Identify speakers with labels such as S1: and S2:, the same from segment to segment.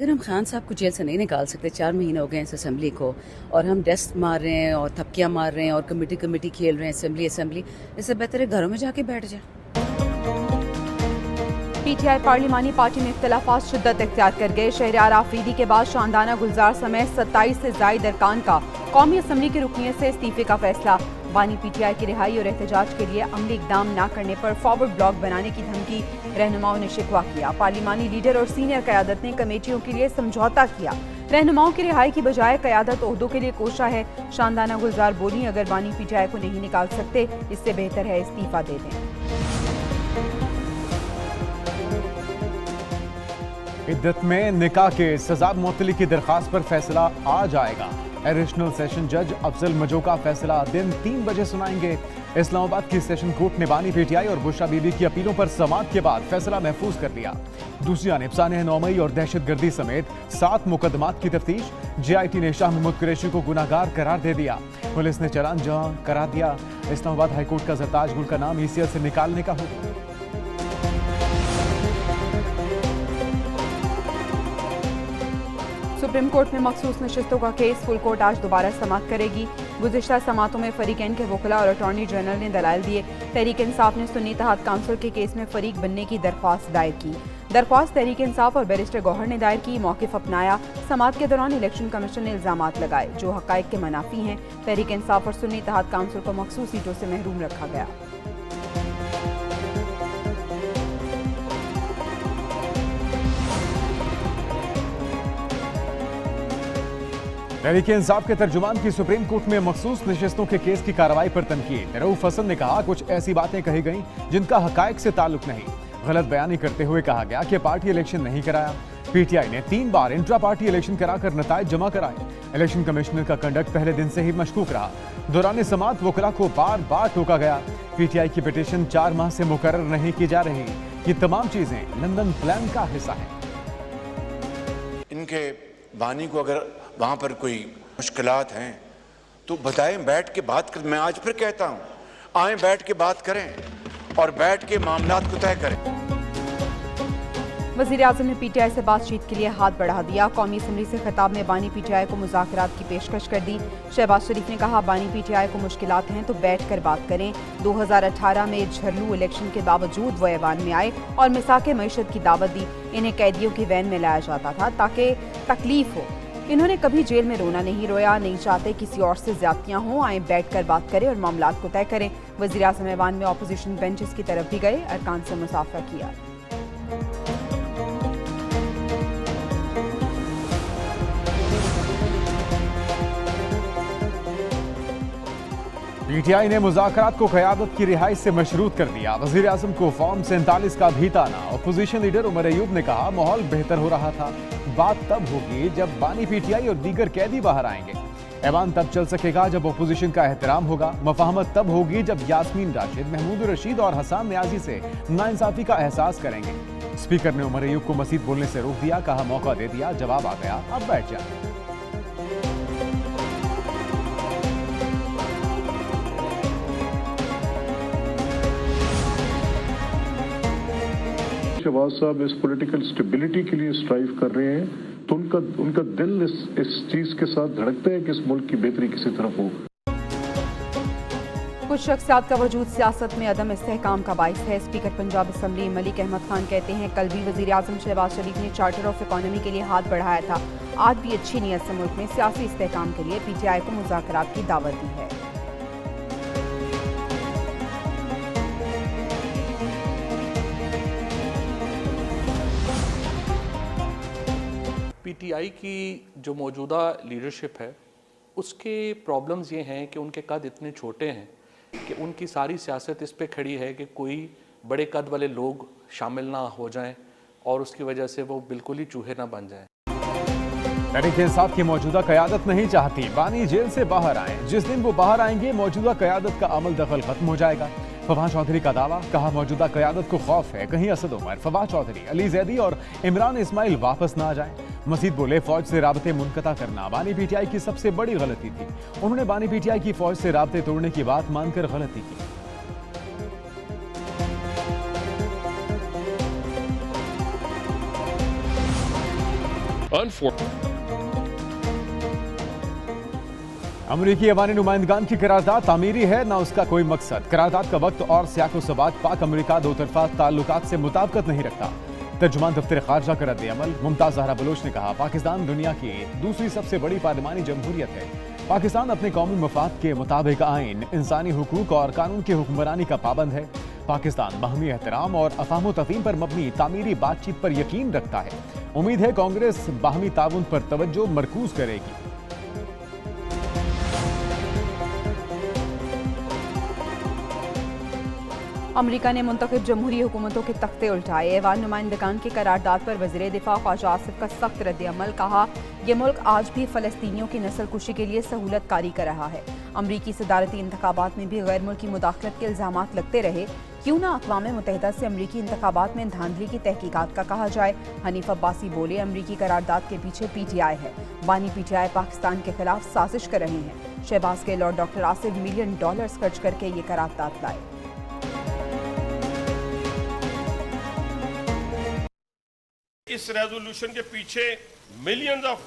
S1: फिर हम खान साहब को जेल से नहीं निकाल सकते। 4 महीने हो गए इस असेंबली को, और हम डेस्क मार रहे हैं और थपकियां मार रहे हैं और कमेटी खेल रहे हैं, असेंबली। इससे बेहतर है घरों में जाके बैठ जाए।
S2: पीटीआई पार्लिमानी पार्टी में इख्तलाफात शिद्दत इख्तियार कर गए। शहरयार आफरीदी के बाद शानदाना गुलजार समेत 27 से जायद अरकान का कौमी असम्बली की रुकनीत से इस्तीफे का फैसला। बानी पीटीआई की रिहाई और एहतजाज के लिए अमली इकदाम न करने पर फॉरवर्ड ब्लॉक बनाने की धमकी रहनुमाओं ने शिकवा किया। पार्लिमानी लीडर और सीनियर क़यादत ने कमेटियों के लिए समझौता किया। रहनुमाओं की रिहाई की बजाय क़यादत ओहदों के लिए कोशा है। शानदाना गुलजार बोली, अगर बानी पीटीआई को नहीं निकाल सकते इससे बेहतर है इस्तीफा दे दें।
S3: इद्दत में निकाह के सजा मुअत्तली की दरखास्त पर फैसला आ जाएगा। एडिशनल सेशन जज अफजल मजोका फैसला दिन 3 बजे सुनाएंगे। इस्लामाबाद की सेशन कोर्ट ने बानी पीटीआई और बुशरा बीबी की अपीलों पर समाअत के बाद फैसला महफूज कर लिया। दूसरी जानिब सानिया 9 मई और दहशतगर्दी समेत 7 मुकदमात की तफ्तीश। JIT ने शाह महमूद कुरैशी को गुनाहगार करार दे दिया। पुलिस ने चालान जमा करा दिया। इस्लामाबाद हाईकोर्ट का जरताज गुल का नाम ECL से निकालने का हुक्म।
S2: सुप्रीम कोर्ट में मखसूस नशिस्तों का केस फुल कोर्ट आज दोबारा समाअत करेगी। गुज़िश्ता समाअतों में फरीकैन के वकला और अटॉर्नी जनरल ने दलाइल दिए। तहरीक इंसाफ ने सुन्नी इत्तेहाद काउंसिल के केस में फरीक बनने की दरख्वास्त दायर की। दरख्वास्त तहरीक इंसाफ और बैरिस्टर गौहर ने दायर की। मौक़िफ़ अपनाया। समाअत के दौरान इलेक्शन कमीशन ने इल्ज़ामात लगाए जो हक़ाइक़ के मनाफी हैं। तहरीक इंसाफ और सुन्नी इत्तेहाद काउंसिल को मखसूस सीटों से महरूम रखा गया।
S3: तहरीक इंसाफ के तर्जुमान की सुप्रीम कोर्ट में मखसूस नशिस्तों के केस की कार्रवाई पर तनकीद। रऊफ हसन ने कहा, कुछ ऐसी बातें कही गईं जिनका हकायक से ताल्लुक नहीं। गलत बयानी करते हुए कहा गया कि पार्टी इलेक्शन नहीं कराया। पीटीआई ने 3 बार इंट्रा पार्टी इलेक्शन कराकर नताइज जमा कराए। इलेक्शन कमिश्नर का कंडक्ट पहले दिन से ही मशकूक रहा। दौरान समाअत वकला को बार बार टोका गया। पीटीआई की पिटीशन 4 माह से मुकर्रर नहीं की जा रही। ये तमाम चीजें लंदन प्लान का हिस्सा है।
S4: इनके बानी को अगर वहाँ पर कोई मुश्किलात हैं तो बताएं, बैठ के बात कर। मैं आज फिर कहता हूँ, आए बैठ के बात करें और बैठ के मामलात को तय करें।
S2: वज़ीर आज़म ने पीटीआई से बातचीत के लिए हाथ बढ़ा दिया। कौमी असम्बली से खिताब में बानी पीटीआई को मुज़ाकरात की पेशकश कर दी। शहबाज शरीफ ने कहा, बानी पीटीआई को मुश्किलात हैं तो बैठ कर बात करें। 2018 में झरलू इलेक्शन के बावजूद वो ऐवान में आए और मिसाक़े मईशत की दावत दी। इन्हें कैदियों की वैन में लाया जाता था ताकि तकलीफ हो। इन्होंने कभी जेल में रोना नहीं रोया। नहीं चाहते किसी और से ज्यादतियां हों। आए बैठ कर बात करें और मामलात को तय करें। वज़ीर आज़म ऐवान में अपोजिशन बेंचेस की तरफ भी गए। अरकान से मुसाफा किया।
S3: पीटीआई ने मुज़ाकरात को क़यादत की रिहाई से मशरूत कर दिया। वज़ीर आज़म को फॉर्म 47 का भी ताना। अपोजिशन लीडर उमर अयूब ने कहा, माहौल बेहतर हो रहा था। बात तब होगी जब बानी पीटीआई और दीगर कैदी बाहर आएंगे। ऐवान तब चल सकेगा जब अपोजिशन का एहतराम होगा। मफाहमत तब होगी जब यास्मीन राशिद, महमूद रशीद और हसन न्याजी से नाइंसाफी का एहसास करेंगे। स्पीकर ने उमर अयूब को मज़ीद बोलने से रोक दिया। कहा, मौका दे दिया, जवाब आ गया, अब बैठ जाए।
S5: शहबाज साहब इस पॉलिटिकल स्टेबिलिटी के लिए स्ट्राइव कर रहे हैं तो उनका दिल इस चीज के साथ धड़कता है कि इस मुल्क की बेहतरी किसी तरफ हो।
S2: कुछ शख्सियात का वजूद सियासत में अदम इस्तेहकाम का बाइस है। स्पीकर पंजाब असम्बली मलिक अहमद खान कहते हैं, कल भी वज़ीर आज़म शहबाज शरीफ ने चार्टर ऑफ इकॉनमी के लिए हाथ बढ़ाया था। आज भी अच्छी नीयत से मुल्क में सियासी इस्तेहकाम के लिए पीटीआई को मुज़ाकरात की दावत दी है।
S6: पीटीआई की जो मौजूदा लीडरशिप है उसके प्रॉब्लम्स ये हैं कि उनके कद इतने छोटे हैं कि उनकी सारी सियासत इस पे खड़ी है कि कोई बड़े कद वाले लोग शामिल ना हो जाएं और उसकी वजह से वो बिल्कुल ही चूहे ना बन जाएं।
S3: तहरीक इंसाफ की मौजूदा क़यादत नहीं चाहती बानी जेल से बाहर आए। जिस दिन वो बाहर आएंगे मौजूदा क़यादत का अमल दखल खत्म हो जाएगा। फवाद चौधरी का दावा, कहा मौजूदा क़यादत को खौफ है कहीं असद उमर, फवाद चौधरी, अली जैदी और इमरान इस्माइल वापस ना आ जाएं। मजीद बोले, फौज से राबते मुनक़ता करना बानी पीटीआई की सबसे बड़ी गलती थी। उन्होंने बानी पीटीआई की फौज से राबते तोड़ने की बात मानकर गलती की। अमरीकी अवानी नुमाइंदगान की करारदाद तामीरी है, ना उसका कोई मकसद। करारदाद का वक्त और सियाको सबात पाक अमरीका दो तरफा ताल्लुकात से मुताबिकत नहीं रखता। तर्जुमान दफ्तर खारजा का रद्द-ए-अमल। मुमताज ज़हरा बलोच ने कहा, पाकिस्तान दुनिया की दूसरी सबसे बड़ी पार्लिमानी जमहूरियत है। पाकिस्तान अपने कौमी मफाद के मुताबिक आइन, इंसानी हुकूक और कानून की हुक्मरानी का पाबंद है। पाकिस्तान बाहमी एहतराम और अफाम तफहीम पर मबनी तामीरी बातचीत पर यकीन रखता है। उम्मीद है कांग्रेस बाहमी ताउन पर तवज्जो मरकूज करेगी।
S2: अमरीका ने मुंतखब जमहूरी हुकूमतों के तख्ते उल्टाए। ऐवान नुमाइंदगान की करारदाद पर वज़ीर दिफा ख्वाजा आसिफ का सख्त रद्द-ए-अमल। कहा, यह मुल्क आज भी फ़लस्तीनियों की नस्ल कुशी के लिए सहूलत कारी कर रहा है। अमरीकी सदारती इंतखाबात में भी गैर मुल्की मुदाखलत के इल्ज़ामात लगते रहे। क्यों ना अक़वाम मुत्तहिदा से अमरीकी इंतखाबात में धांधली की तहकीकात का कहा जाए। हनीफ अब्बासी बोले, अमरीकी करारदाद के पीछे PTI है। बानी PTI पाकिस्तान के खिलाफ साजिश कर रहे हैं। शहबाज गेल और डॉक्टर आसिफ $1 मिलियन खर्च करके ये करारदाद लाए।
S7: इस रेजोल्यूशन के पीछे मिलियंस ऑफ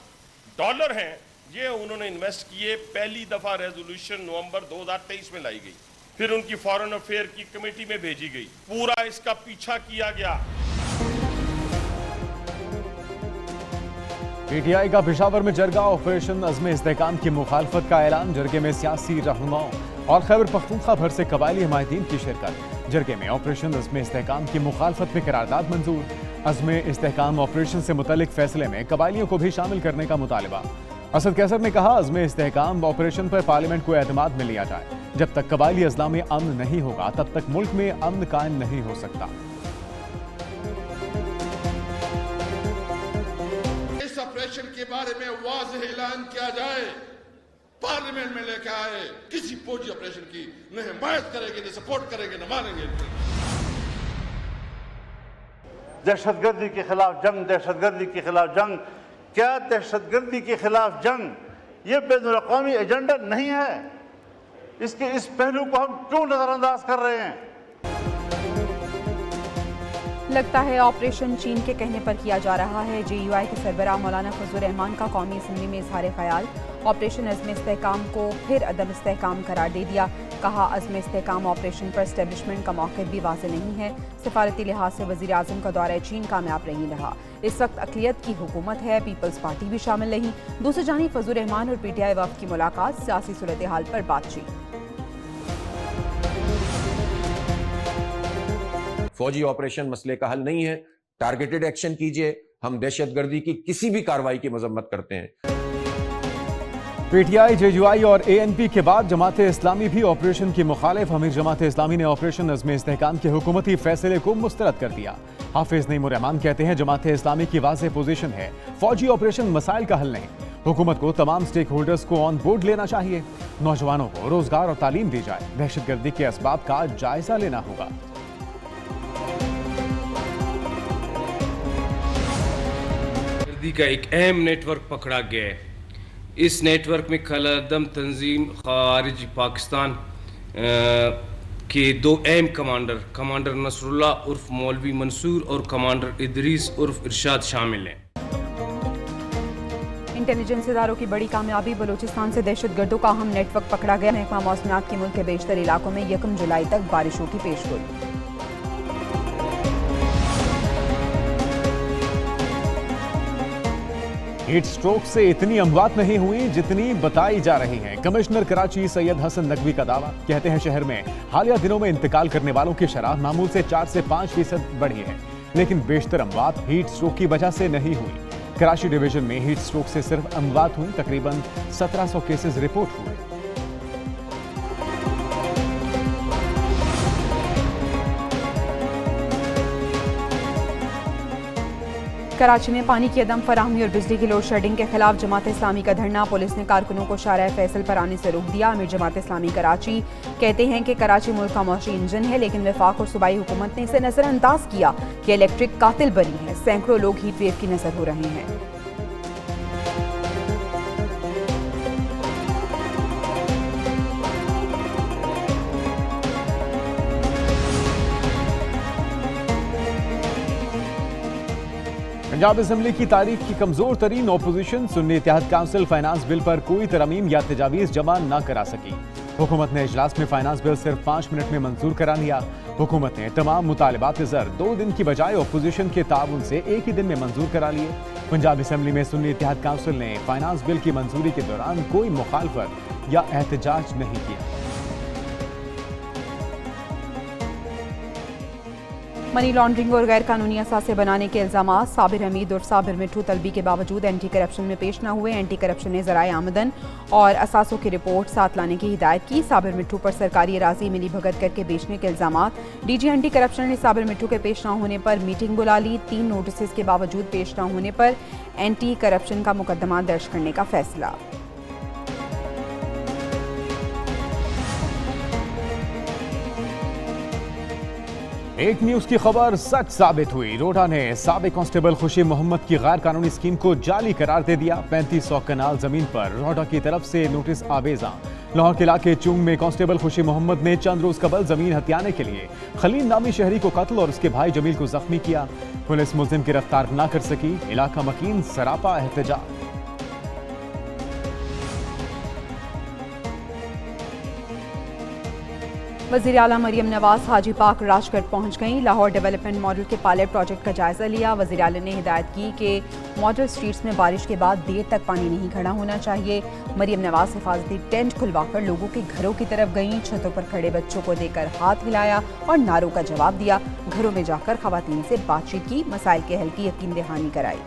S7: डॉलर हैं, ये उन्होंने इन्वेस्ट किए। पहली दफा रेजोल्यूशन नवंबर 2023 में लाई गई, फिर उनकी फॉरेन अफेयर की कमेटी में भेजी गई। पूरा इसका पीछा किया गया।
S3: PTI का पेशावर में जरगा। ऑपरेशन अज़्म इस्तेहकाम की मुखालफत का ऐलान। जरगे में सियासी रहनुमाओं और खैबर पख्तूनख्वा भर से कबायली हमायतीन की शिरकत। जरगे में ऑपरेशन अज़्म इस्तेहकाम की मुखालफत में करारदाद मंजूर। अज़्म इस्तेहकाम ऑपरेशन से मुतल्लिक फैसले में कबायलियों को भी शामिल करने का मुतालबा। असद कैसर ने कहा, अज़्म इस्तेहकाम ऑपरेशन पर पार्लियामेंट को एतमाद में लिया जाए। जब तक कबायली अजला में अमन नहीं होगा तब तक मुल्क में अमन कायम नहीं हो सकता।
S8: इस ऑपरेशन के बारे में वाज़ेह ऐलान किया जाए, पार्लियामेंट में लेकर आए। किसी फौजी ऑपरेशन की न हिमायत करेंगे, न सपोर्ट करेंगे, न मानेंगे।
S9: दहशतगर्दी के खिलाफ जंग, दहशतगर्दी के खिलाफ जंग। क्या दहशतगर्दी के खिलाफ जंग ये बैनुल-अक़वामी एजेंडा नहीं है? इसके इस पहलू को हम क्यों नजरअंदाज कर रहे हैं?
S2: लगता है ऑपरेशन चीन के कहने पर किया जा रहा है। JUI के सरबराह मौलाना फजलुर रहमान का कौमी असम्बली में इजहार ख्याल। ऑपरेशन अज़्म इस्तेहकाम को फिर अदम इस्तेहकाम करार दे दिया। कहा, अज़्म इस्तेहकाम ऑपरेशन पर एस्टेब्लिशमेंट का मौक़िफ़ भी वाज़ेह नहीं है। सफारती लिहाज से वज़ीर आज़म का दौरा चीन कामयाब नहीं रहा। इस वक्त अक़लियत की हुकूमत है, पीपल्स पार्टी भी शामिल नहीं। दूसरी जानिब फजलुर रहमान और PTI वफ़द की मुलाकात, सियासी सूरत हाल पर बातचीत।
S10: फौजी ऑपरेशन मसले का हल नहीं है, टारगेटेड एक्शन कीजिए। हम दहशतगर्दी की किसी भी कार्रवाई की मजम्मत करते हैं।
S3: PTI, JUI और ANP के बाद जमात इस्लामी भी ऑपरेशन की मुखालिफ। अमीर जमात इस्लामी ने ऑपरेशन अज़्म इस्तेहकाम के हुकूमती फैसले को मुस्तरद कर दिया। हाफिज नईमुर रहमान कहते हैं, जमात इस्लामी की वाज़ेह पोजीशन है, फौजी ऑपरेशन मसाइल का हल नहीं। हुकूमत को तमाम स्टेक होल्डर्स को ऑन बोर्ड लेना चाहिए। नौजवानों को रोजगार और तालीम दी जाए। दहशतगर्दी के असबाब का जायजा लेना होगा।
S11: का एक अहम नेटवर्क पकड़ा गया है। इस नेटवर्क में खलदम तंजीम खारिज पाकिस्तान के दो अहम कमांडर नसरुल्लाह उर्फ मौलवी मंसूर और कमांडर इदरीस उर्फ इरशाद शामिल हैं।
S2: इंटेलिजेंस इदारों की बड़ी कामयाबी। बलूचिस्तान से दहशतगर्दों का अहम नेटवर्क पकड़ा गया। महकमा मौसमियात के मुल्क के बेशतर इलाकों में 1 जुलाई तक बारिशों की पेशगोई।
S3: हीट स्ट्रोक से इतनी अमवात नहीं हुई जितनी बताई जा रही हैं। कमिश्नर कराची सैयद हसन नकवी का दावा। कहते हैं, शहर में हालिया दिनों में इंतकाल करने वालों की शरह मामूल से 4 से 5% बढ़ी है, लेकिन बेशतर अमवात हीट स्ट्रोक की वजह से नहीं हुई। कराची डिवीजन में हीट स्ट्रोक से सिर्फ अमवात हुई। तकरीबन 1700 केसेस रिपोर्ट हुए।
S2: कराची में पानी की अदम फराहमी और बिजली की लोड शेडिंग के खिलाफ जमात इस्लामी का धरना। पुलिस ने कारकुनों को शाहराह फैसल पर आने से रोक दिया। अमीर जमात इस्लामी कराची कहते हैं कि कराची मुल्क का मौशी इंजन है, लेकिन वफाक और सूबाई हुकूमत ने इसे नजरअंदाज किया कि इलेक्ट्रिक कातिल बनी है। सैकड़ों लोग हीट वेव की नजर हो रहे हैं।
S3: पंजाब असेंबली की तारीख की कमजोर तरीन opposition Sunni Ittehad council finance bill पर कोई तरमीम या तजावीज जमा न करा सकी। हुकूमत ने इजलास में फाइनेंस बिल सिर्फ 5 मिनट में मंजूर करा लिया। हुकूमत ने तमाम मुतालबात ज़र 2 दिन की बजाय ओपोजिशन के ताउन से एक ही दिन में मंजूर करा लिए। पंजाब असेंबली में सुन्नी इत्तेहाद काउंसिल ने फाइनेंस बिल की मंजूरी के दौरान कोई मुखालफत या एहतजाज नहीं किया।
S2: मनी लॉन्ड्रिंग और गैर कानूनी असासे बनाने के इल्जामात साबिर हमीद और साबिर मिट्ठू तलबी के बावजूद एंटी करप्शन में पेश न हुए। एंटी करप्शन ने ज़राए आमदन और असासों की रिपोर्ट साथ लाने की हिदायत की। साबिर मिट्ठू पर सरकारी अराजी मिली भगत करके बेचने के इल्जामात। डीजी एंटी करप्शन ने साबिर मिट्ठू के पेश न होने पर मीटिंग बुला ली। 3 नोटिस के बावजूद पेश न होने पर एंटी करप्शन का मुकदमा दर्ज करने का फैसला।
S3: एक न्यूज की खबर सच साबित हुई। रोडा ने साबिक कांस्टेबल खुशी मोहम्मद की गैर कानूनी स्कीम को जाली करार दे दिया। 3500 कनाल जमीन पर रोडा की तरफ से नोटिस आवेजा। लाहौर के इलाके चुंग में कांस्टेबल खुशी मोहम्मद ने चंद रोज कबल जमीन हथियाने के लिए खलील नामी शहरी को कत्ल और उसके भाई जमील को जख्मी किया। पुलिस मुलजिम गिरफ्तार न कर सकी। इलाका मकीन सरापा एहतजाज।
S2: वज़ीर आला मरियम नवाज हाजी पाक राजगढ़ पहुंच गईं। लाहौर डेवलपमेंट मॉडल के पायलट प्रोजेक्ट का जायजा लिया। वज़ीर आला ने हिदायत की कि मॉडल स्ट्रीट्स में बारिश के बाद देर तक पानी नहीं खड़ा होना चाहिए। मरियम नवाज हिफाजती टेंट खुलवाकर लोगों के घरों की तरफ गईं। छतों पर खड़े बच्चों को देकर हाथ हिलाया और नारों का जवाब दिया। घरों में जाकर खवातीन से बातचीत की, मसाइल के हल की यकीन दहानी कराई।